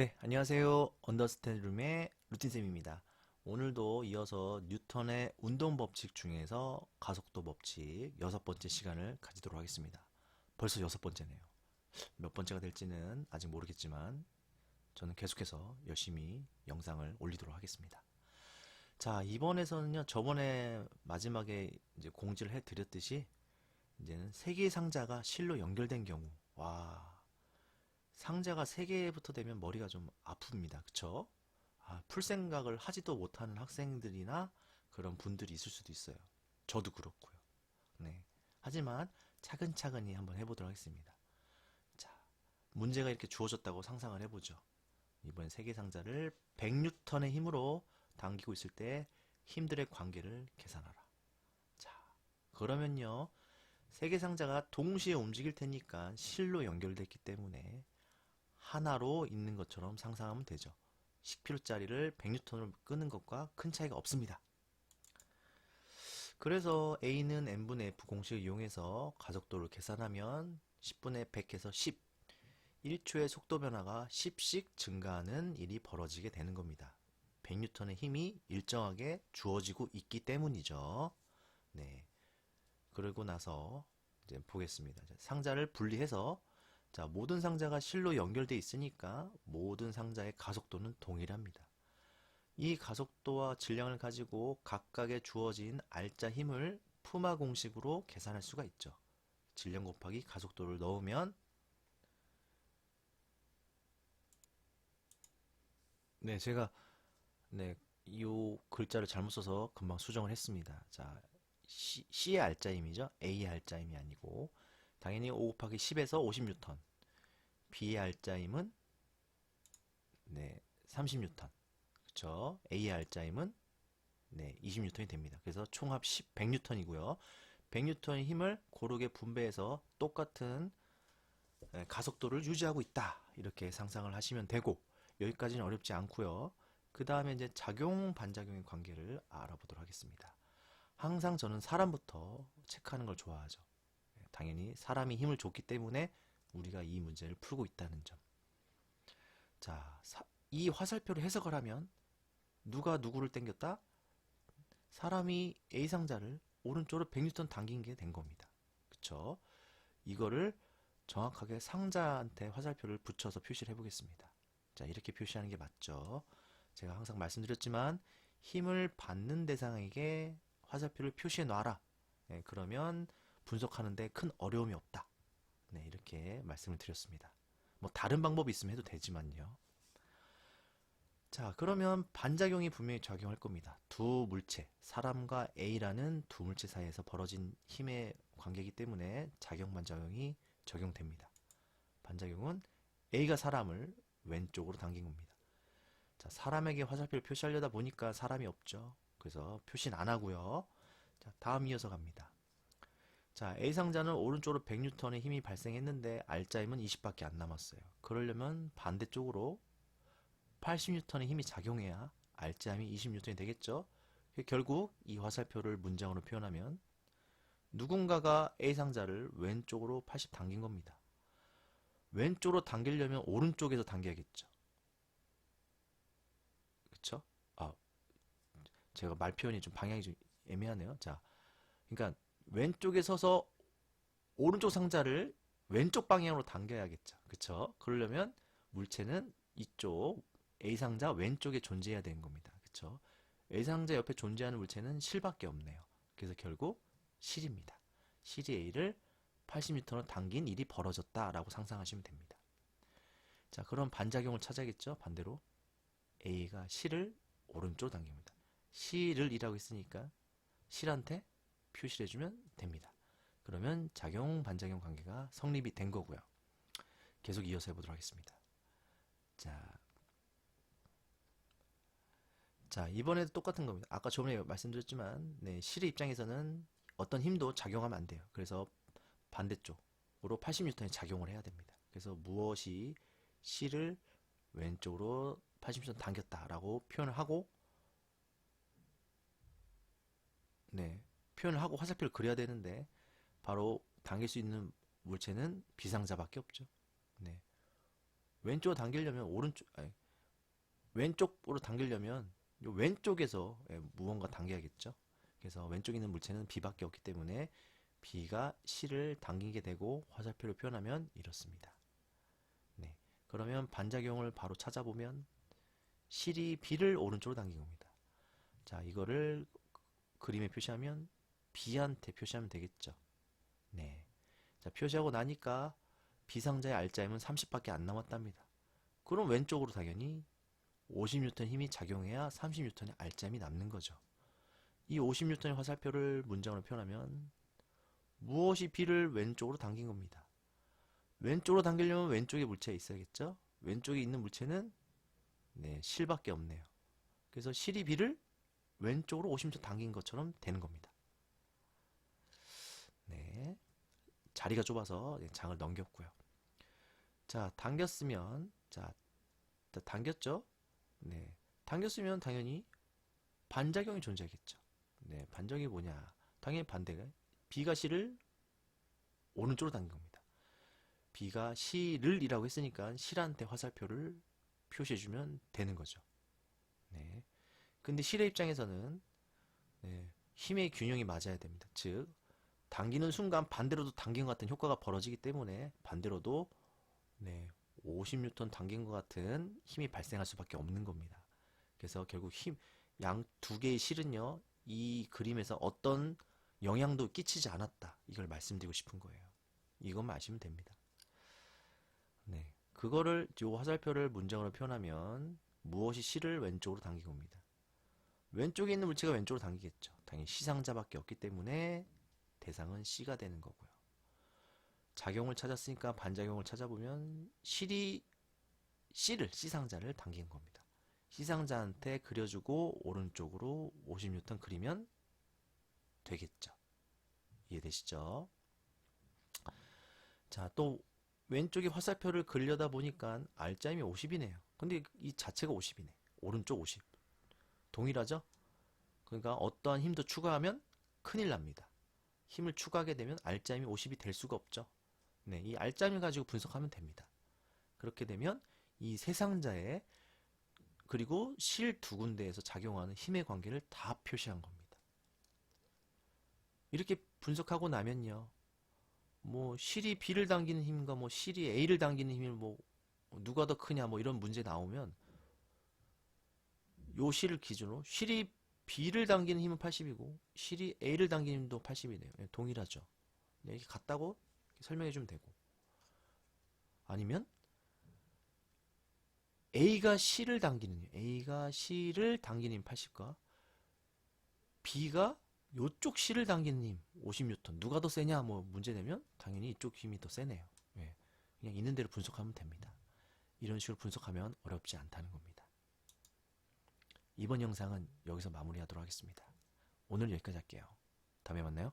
네, 안녕하세요. 언더스탠드룸의 루틴쌤입니다. 오늘도 이어서 뉴턴의 운동 법칙 중에서 가속도 법칙 6번째 시간을 가지도록 하겠습니다. 벌써 6번째네요. 몇 번째가 될지는 아직 모르겠지만 저는 계속해서 열심히 영상을 올리도록 하겠습니다. 자, 이번에서는요, 저번에 마지막에 이제 공지를 해드렸듯이 이제는 세 개의 상자가 실로 연결된 경우, 와, 상자가 3개부터 되면 머리가 좀 아픕니다. 그쵸? 풀 생각을 하지도 못하는 학생들이나 그런 분들이 있을 수도 있어요. 저도 그렇고요. 네. 하지만 차근차근히 한번 해보도록 하겠습니다. 자, 문제가 이렇게 주어졌다고 상상을 해보죠. 이번 3개 상자를 100N의 힘으로 당기고 있을 때 힘들의 관계를 계산하라. 자, 그러면요. 3개 상자가 동시에 움직일 테니까 실로 연결됐기 때문에 하나로 있는 것처럼 상상하면 되죠. 10kg짜리를 100N으로 끄는 것과 큰 차이가 없습니다. 그래서 A는 n분의 F 공식을 이용해서 가속도를 계산하면 10분의 100에서 10, 1초의 속도 변화가 10씩 증가하는 일이 벌어지게 되는 겁니다. 100N의 힘이 일정하게 주어지고 있기 때문이죠. 네. 그러고 나서 이제 보겠습니다. 상자를 분리해서 자, 모든 상자가 실로 연결되어 있으니까 모든 상자의 가속도는 동일합니다. 이 가속도와 질량을 가지고 각각의 주어진 알짜 힘을 푸마 공식으로 계산할 수가 있죠. 질량 곱하기 가속도를 넣으면 네, 제가 이 글자를 잘못 써서 금방 수정을 했습니다. 자, C의 알짜 힘이죠. A의 알짜 힘이 아니고 당연히 5 곱하기 10에서 50N, B의 알짜 힘은 네, 30N. 그쵸? A의 알짜임은 네, 20N이 됩니다. 그래서 총합 100N이고요. 100N의 힘을 고르게 분배해서 똑같은 가속도를 유지하고 있다. 이렇게 상상을 하시면 되고 여기까지는 어렵지 않고요. 그 다음에 이제 작용, 반작용의 관계를 알아보도록 하겠습니다. 항상 저는 사람부터 체크하는 걸 좋아하죠. 당연히 사람이 힘을 줬기 때문에 우리가 이 문제를 풀고 있다는 점. 자, 이 화살표를 해석을 하면 누가 누구를 당겼다? 사람이 A 상자를 오른쪽으로 100N 당긴 게 된 겁니다. 그쵸? 이거를 정확하게 상자한테 화살표를 붙여서 표시를 해보겠습니다. 자, 이렇게 표시하는 게 맞죠? 제가 항상 말씀드렸지만 힘을 받는 대상에게 화살표를 표시해 놔라. 네, 그러면 분석하는데 큰 어려움이 없다. 네, 이렇게 말씀을 드렸습니다. 뭐 다른 방법이 있으면 해도 되지만요. 자, 그러면 반작용이 분명히 작용할 겁니다. 두 물체, 사람과 A라는 두 물체 사이에서 벌어진 힘의 관계이기 때문에 작용, 반작용이 적용됩니다. 반작용은 A가 사람을 왼쪽으로 당긴 겁니다. 자, 사람에게 화살표를 표시하려다 보니까 사람이 없죠. 그래서 표시는 안 하고요. 자, 다음 이어서 갑니다. 자, A 상자는 오른쪽으로 100N의 힘이 발생했는데 알짜 힘은 20밖에 안 남았어요. 그러려면 반대쪽으로 80N의 힘이 작용해야 알짜힘이 20N이 되겠죠. 결국 이 화살표를 문장으로 표현하면 누군가가 A 상자를 왼쪽으로 80 당긴 겁니다. 왼쪽으로 당기려면 오른쪽에서 당겨야겠죠. 그쵸? 아, 제가 말 표현이 좀 방향이 좀 애매하네요. 자, 그러니까 왼쪽에 서서 오른쪽 상자를 왼쪽 방향으로 당겨야겠죠. 그쵸? 그러려면 물체는 이쪽 A 상자 왼쪽에 존재해야 되는 겁니다. 그쵸? A 상자 옆에 존재하는 물체는 실밖에 없네요. 그래서 결국 실입니다. 실이 A를 80N로 당긴 일이 벌어졌다라고 상상하시면 됩니다. 자, 그럼 반작용을 찾아야겠죠? 반대로 A가 실을 오른쪽으로 당깁니다. 실을 이라고 했으니까 실한테 표시를 해주면 됩니다. 그러면 작용, 반작용 관계가 성립이 된 거고요. 계속 이어서 해보도록 하겠습니다. 자, 이번에도 똑같은 겁니다. 아까 저번에 말씀드렸지만, 네, 실의 입장에서는 어떤 힘도 작용하면 안 돼요. 그래서 반대쪽으로 80N이 작용을 해야 됩니다. 그래서 무엇이 실을 왼쪽으로 80N 당겼다라고 표현을 하고, 네, 표현을 하고 화살표를 그려야 되는데, 바로 당길 수 있는 물체는 비상자밖에 없죠. 네. 왼쪽으로 당기려면 왼쪽으로 당기려면 요 왼쪽에서 무언가 당겨야겠죠. 그래서 왼쪽에 있는 물체는 B밖에 없기 때문에 B가 C를 당기게 되고 화살표를 표현하면 이렇습니다. 네. 그러면 반작용을 바로 찾아보면 C이 B를 오른쪽으로 당긴 겁니다. 자, 이거를 그림에 표시하면 B한테 표시하면 되겠죠. 네. 자, 표시하고 나니까 B상자의 R자임은 30밖에 안 남았답니다. 그럼 왼쪽으로 당연히 50N 힘이 작용해야 30N의 R자임이 남는 거죠. 이 50N의 화살표를 문장으로 표현하면 무엇이 B를 왼쪽으로 당긴 겁니다. 왼쪽으로 당기려면 왼쪽에 물체가 있어야겠죠? 왼쪽에 있는 물체는 실밖에 없네요. 그래서 실이 B를 왼쪽으로 50N 당긴 것처럼 되는 겁니다. 네, 자리가 좁아서 장을 넘겼고요. 자, 당겼으면 당겼죠? 네, 당겼으면 당연히 반작용이 존재하겠죠. 네, 반작용이 뭐냐? 당연히 반대가 B가 C를 오른쪽으로 당긴 겁니다. B가 C를 이라고 했으니까 C한테 화살표를 표시해주면 되는 거죠. 네. 근데 C의 입장에서는 힘의 균형이 맞아야 됩니다. 즉, 당기는 순간 반대로도 당긴 것 같은 효과가 벌어지기 때문에 반대로도 50N 당긴 것 같은 힘이 발생할 수밖에 없는 겁니다. 그래서 결국 양 두 개의 실은요, 이 그림에서 어떤 영향도 끼치지 않았다. 이걸 말씀드리고 싶은 거예요. 이것만 아시면 됩니다. 네, 그거를 요 화살표를 문장으로 표현하면 무엇이 C를 왼쪽으로 당긴 겁니다. 왼쪽에 있는 물체가 왼쪽으로 당기겠죠. 당연히 C상자밖에 없기 때문에 대상은 C가 되는 거고요. 작용을 찾았으니까 반작용을 찾아보면 C이 C상자를 당긴 겁니다. C상자한테 그려주고 오른쪽으로 50N 그리면 되겠죠. 이해되시죠? 자, 또 왼쪽에 화살표를 그리려다 보니까 R자임이 50이네요. 근데 이 자체가 50이네. 오른쪽 50. 동일하죠? 그러니까 어떠한 힘도 추가하면 큰일 납니다. 힘을 추가하게 되면 R자임이 50이 될 수가 없죠. 네, 이 R자임을 가지고 분석하면 됩니다. 그렇게 되면 이 세 상자에 그리고 실 두 군데에서 작용하는 힘의 관계를 다 표시한 겁니다. 이렇게 분석하고 나면요, 뭐 실이 B를 당기는 힘과 뭐 실이 A를 당기는 힘을 뭐 누가 더 크냐 뭐 이런 문제 나오면 요 실을 기준으로 실이 B를 당기는 힘은 80이고 실이 A를 당기는 힘도 80이네요. 동일하죠. 이렇게 같다고 설명해 주면 되고, 아니면 A가 C를 당기는 힘 80과 B가 요쪽 C를 당기는 힘 50N 누가 더 세냐 뭐 문제 내면 당연히 이쪽 힘이 더 세네요. 그냥 있는 대로 분석하면 됩니다. 이런 식으로 분석하면 어렵지 않다는 겁니다. 이번 영상은 여기서 마무리하도록 하겠습니다. 오늘 여기까지 할게요. 다음에 만나요.